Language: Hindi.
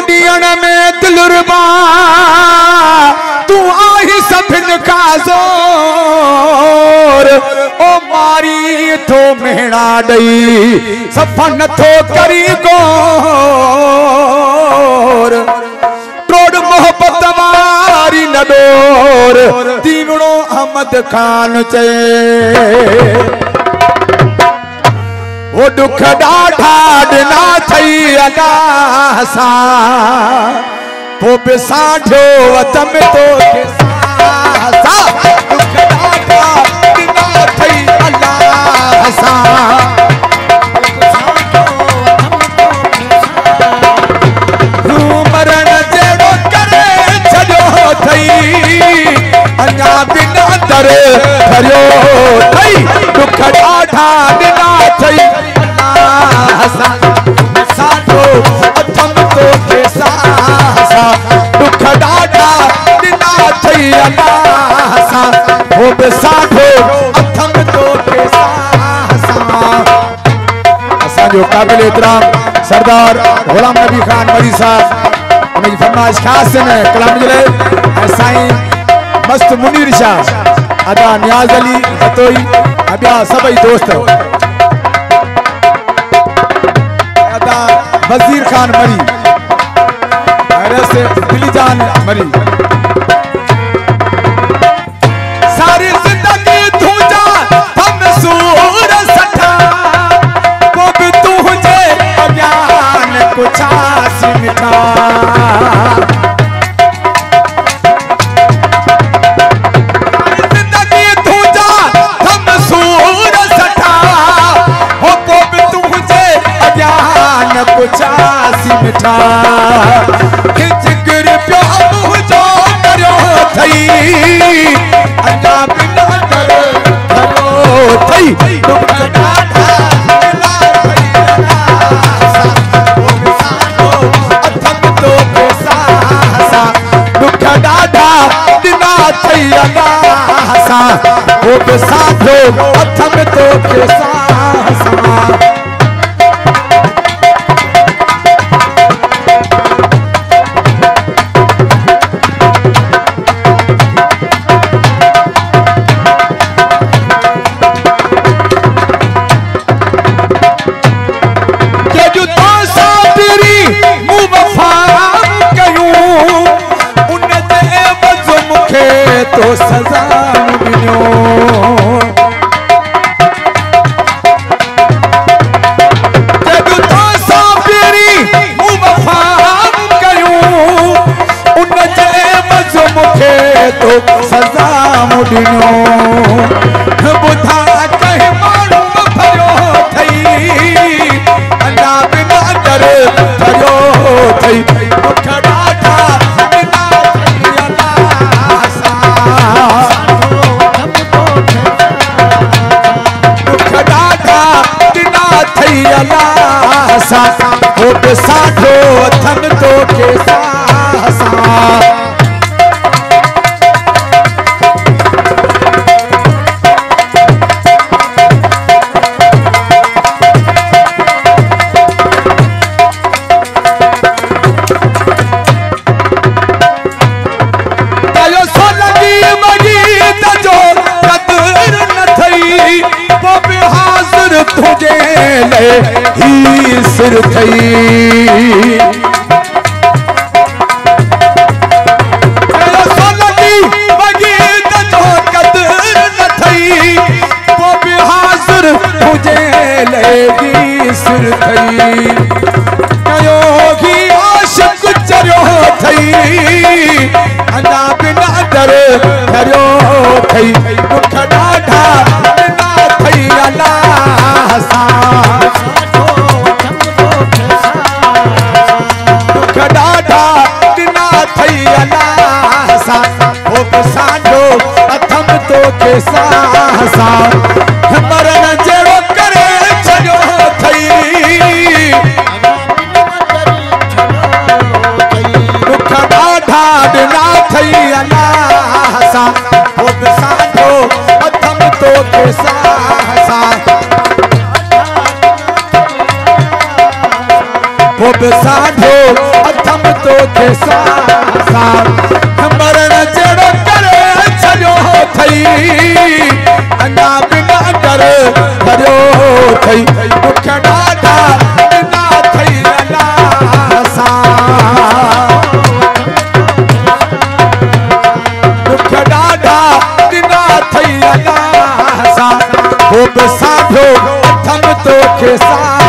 कडियण में दिलरुबा तू आही सभिन का जोर ओ मारी थो मेहणा दई सफन थो करी गोर टोड़ मोहब्बत वारी नडोर दीवणो अहमद खान चे वो दुख ॾाढा ॾिना थई अल्लाह सां पोइ बि साढो वतम तो के सा दुख ॾाढा ॾिना थई अल्लाह सां मरण जहिड़ो करे छॾियो थई अञा बिना दर धरियो थई दुख ॾाढा ॾिना थई साधो अथम तो के सा दुख ॾाढा ॾिना थई अल्लाह सां हो बि साधो अथम तो के सा असांजो क़ाबिल एतिराम सरदार गुलाम नबी खान मरी साहब उनकी फरमाइश ख़ासि आहिनि कलाम जे लाइ ऐं साईं मस्त मुनीर शाह अदा नियाज़ अली हतोई अबिया सभई दोस्त वजीर खान मरी दिली जान मरी सारी जिंदगी तुझा हम सूर सठा को भी तुझे अज्ञान कुछ आसी मिठा जिंदगी तुझा हम सूर सठा हो को भी तुझे अज्ञान कुछ आसी मिठा जिगर पियो मुझो करियो थई अञा बिना कर धरो थई दुख ॾाढा ॾिना थई अथम तो के सा दुख ॾाढा ॾिना थई अल्लाह सां हो बि साधो अथम तो के सा तो सजा मिलियो जब तो साबिरी मुवफा कयूं उन जे मज़ो मुखे तो सजा मिलियो बुधा कहीं माण्हू भरियो थई अञा बिना डर भरियो थई दुख ॾाढा ॾिना थई अल्लाह अल्लाह सा हो बि साधो अथम तो के सा तुझे ले ही सिर थई सोलगी बगी जो कदर न थई वो भी हाजिर तुझे लेगी सिर थई कयो ही आशिक चरियो थई अञा बिना डर धरियो थई दुख ॾाढा ॾिना थई अल्लाह दुख ॾाढा ॾिना थई अल्लाह सां हो बि साढो अथम तो के सा मरण जहिड़ो करे छॾियो थई दुख ॾाढा ॾिना थई अल्लाह सां हो बि साढो अथम तो के सा वो बि साढो अथम अना बिना डर भरियो थई दुख ॾाढा बिना थई अल्लाह सां दुख ॾाढा बिना थई अल्लाह सां वो बि साधो अथनि तोखे सां